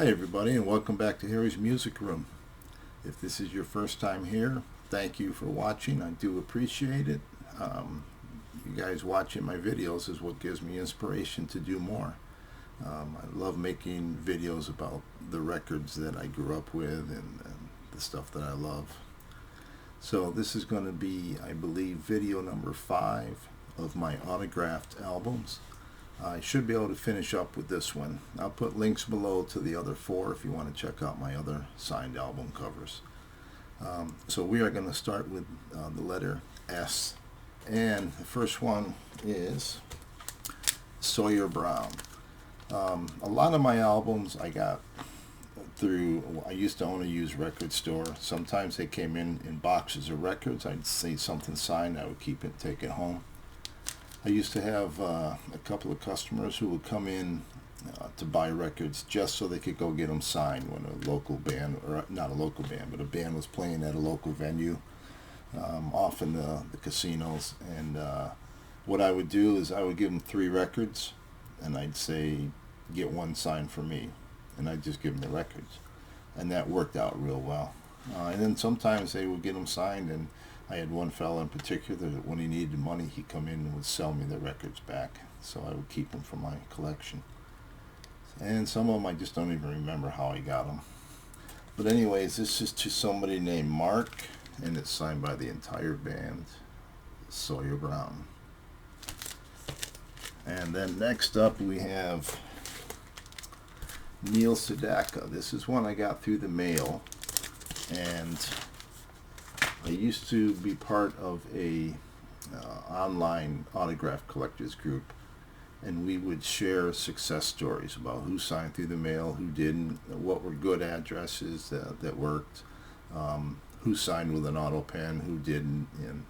Hi everybody, and welcome back to Harry's Music Room. If this is your first time here, thank you for watching. I do appreciate it. You guys watching my videos is what gives me inspiration to do more. I love making videos about the records that I grew up with and the stuff that I love. So this is going to be, I believe, video number 5 of my autographed albums. I should be able to finish up with this one. I'll put links below to the other 4 if you want to check out my other signed album covers. So we are going to start with the letter S. And the first one is Sawyer Brown. A lot of my albums I got through, I used to own a used record store. Sometimes they came in boxes of records. I'd see something signed, I would keep it, take it home. I used to have a couple of customers who would come in to buy records just so they could go get them signed when a local band, or not a local band, but a band was playing at a local venue, often the casinos. And what I would do is I would give them 3 records, and I'd say, get one signed for me. And I'd just give them the records. And that worked out real well. And then sometimes they would get them signed, and I had one fellow in particular that when he needed money, he'd come in and would sell me the records back. So I would keep them for my collection. And some of them I just don't even remember how I got them. But anyways, this is to somebody named Mark, and it's signed by the entire band, Sawyer Brown. And then next up we have Neil Sedaka. This is one I got through the mail, and I used to be part of a online autograph collectors group, and we would share success stories about who signed through the mail, who didn't, what were good addresses that worked, who signed with an auto pen, who didn't, and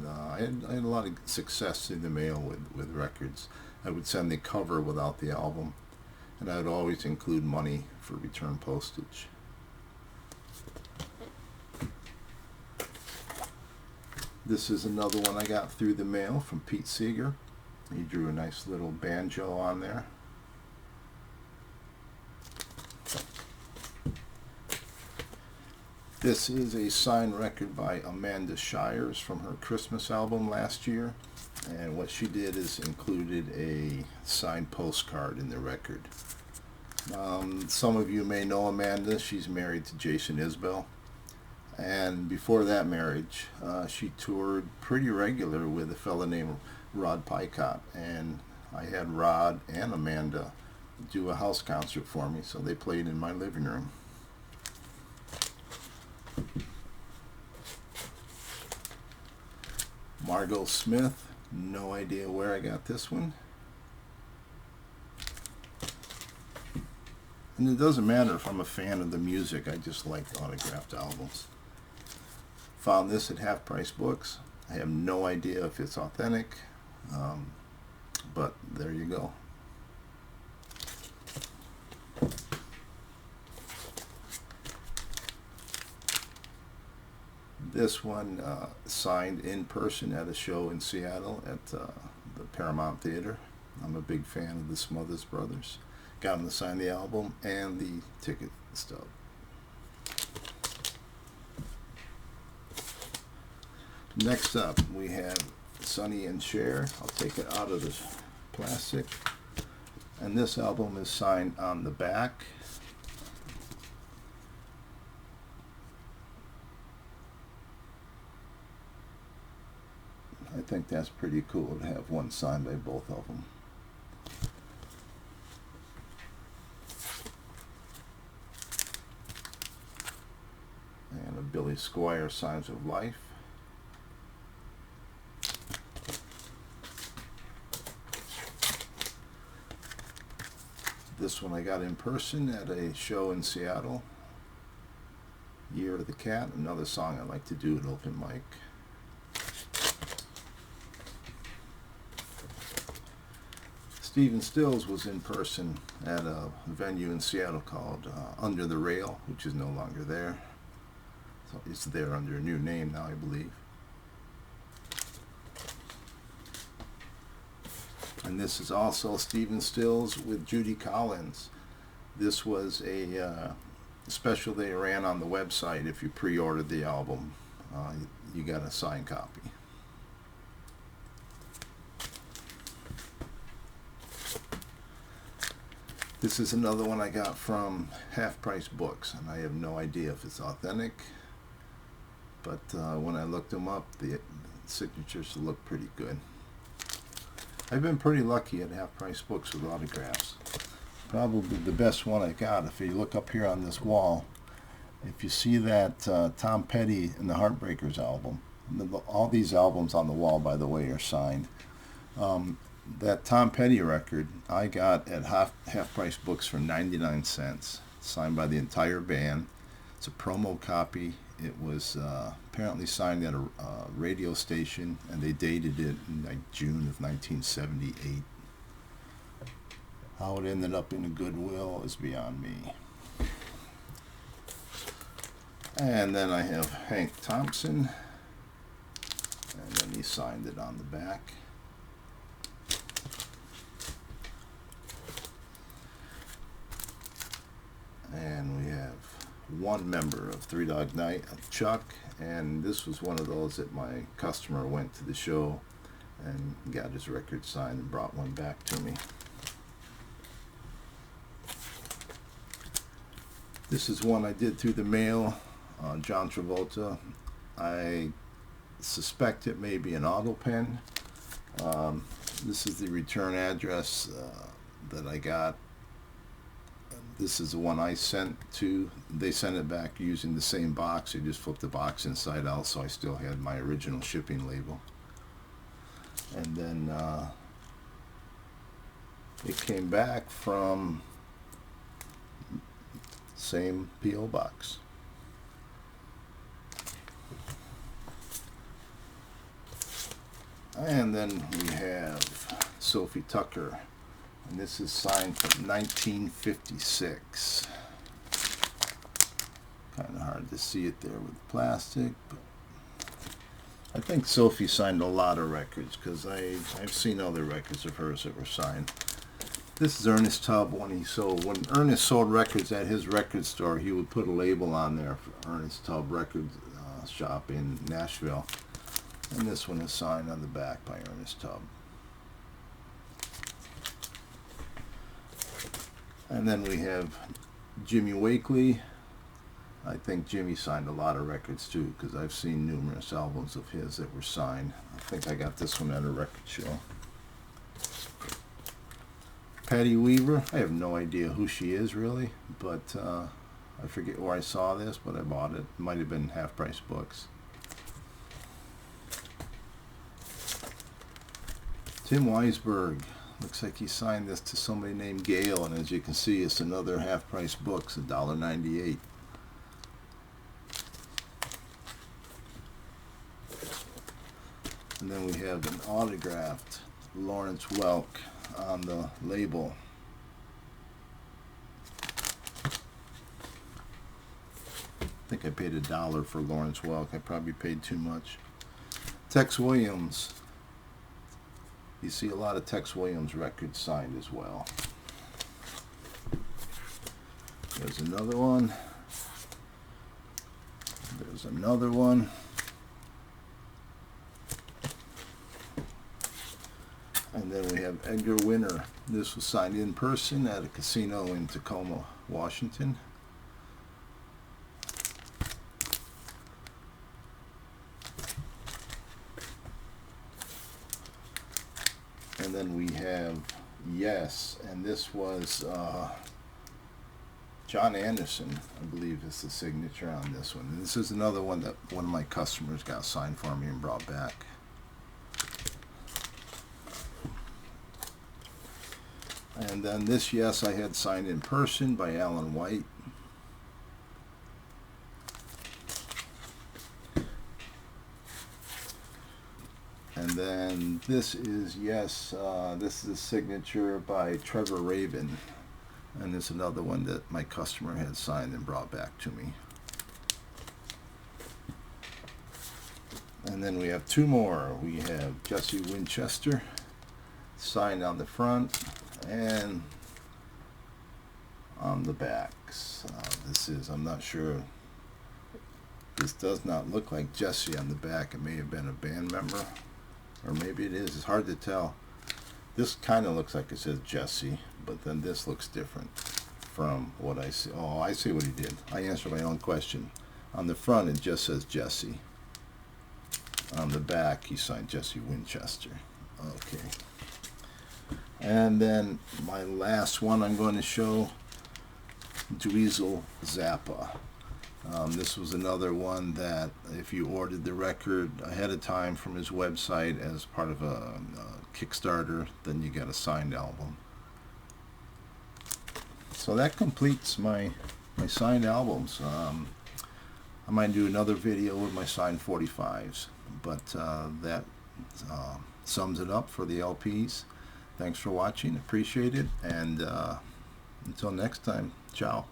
I had a lot of success in the mail with records. I would send the cover without the album, and I would always include money for return postage. This is another one I got through the mail from Pete Seeger. He drew a nice little banjo on there. This is a signed record by Amanda Shires from her Christmas album last year. And what she did is included a signed postcard in the record. Some of you may know Amanda. She's married to Jason Isbell. And before that marriage, she toured pretty regular with a fella named Rod Picott. And I had Rod and Amanda do a house concert for me, so they played in my living room. Margol Smith, no idea where I got this one. And it doesn't matter if I'm a fan of the music, I just like autographed albums. Found this at Half Price Books. I have no idea if it's authentic, but there you go. This one signed in person at a show in Seattle at the Paramount Theater. I'm a big fan of the Smothers Brothers. Got them to sign the album and the ticket stub. Next up we have Sonny and Cher. I'll take it out of the plastic. And this album is signed on the back. I think that's pretty cool to have one signed by both of them. And a Billy Squier Signs of Life. This one I got in person at a show in Seattle. Year of the Cat, another song I like to do at open mic. Stephen Stills was in person at a venue in Seattle called Under the Rail, which is no longer there. So it's there under a new name now, I believe. And this is also Stephen Stills with Judy Collins. This was a special they ran on the website. If you pre-ordered the album, you got a signed copy. This is another one I got from Half Price Books, and I have no idea if it's authentic, but when I looked them up, the signatures look pretty good. I've been pretty lucky at Half Price Books with autographs. Probably the best one I got, if you look up here on this wall, if you see that Tom Petty and the Heartbreakers album, all these albums on the wall, by the way, are signed. That Tom Petty record I got at Half Price Books for 99 cents, signed by the entire band. It's a promo copy. It was apparently signed at a radio station, and they dated it in like June of 1978. How it ended up in a Goodwill is beyond me. And then I have Hank Thompson, and then he signed it on the back. And we have one member of Three Dog Night, Chuck, and this was one of those that my customer went to the show and got his record signed and brought one back to me. This is one I did through the mail, John Travolta. I suspect it may be an auto pen. This is the return address that I got. This is the one I sent to. They sent it back using the same box. They just flipped the box inside out, so I still had my original shipping label. And then it came back from same P.O. box. And then we have Sophie Tucker. And this is signed from 1956. Kind of hard to see it there with plastic, but I think Sophie signed a lot of records, because I've seen other records of hers that were signed. This is Ernest Tubb, when he sold. When Ernest sold records at his record store, he would put a label on there for Ernest Tubb Record Shop in Nashville. And this one is signed on the back by Ernest Tubb. And then we have Jimmy Wakely. I think Jimmy signed a lot of records too, because I've seen numerous albums of his that were signed. I think I got this one at a record show. Patty Weaver, I have no idea who she is really, but I forget where I saw this, but I bought it. It might have been Half Price Books. Tim Weisberg. Looks like he signed this to somebody named Gail, and as you can see, it's another Half Price Books, $1.98. And then we have an autographed Lawrence Welk on the label. I think I paid $1 for Lawrence Welk. I probably paid too much. Tex Williams. You see a lot of Tex Williams records signed as well. There's another one. There's another one. And then we have Edgar Winter. This was signed in person at a casino in Tacoma, Washington. And then we have Yes, and this was John Anderson, I believe is the signature on this one. And this is another one that one of my customers got signed for me and brought back. And then this Yes I had signed in person by Alan White. And then this is Yes, this is a signature by Trevor Rabin. And it's another one that my customer had signed and brought back to me. And then we have two more. We have Jesse Winchester, signed on the front. And on the backs. This is, I'm not sure, this does not look like Jesse on the back. It may have been a band member, or maybe it is. It's hard to tell. This kind of looks like it says Jesse, but then this looks different from what I see. Oh, I see what he did. I answered my own question. On the front, it just says Jesse. On the back, he signed Jesse Winchester. Okay. And then my last one I'm going to show, Dweezil Zappa. This was another one that if you ordered the record ahead of time from his website as part of a Kickstarter, then you get a signed album. So that completes my signed albums. I might do another video with my signed 45s, but that sums it up for the LPs. Thanks for watching, appreciate it, and until next time, ciao.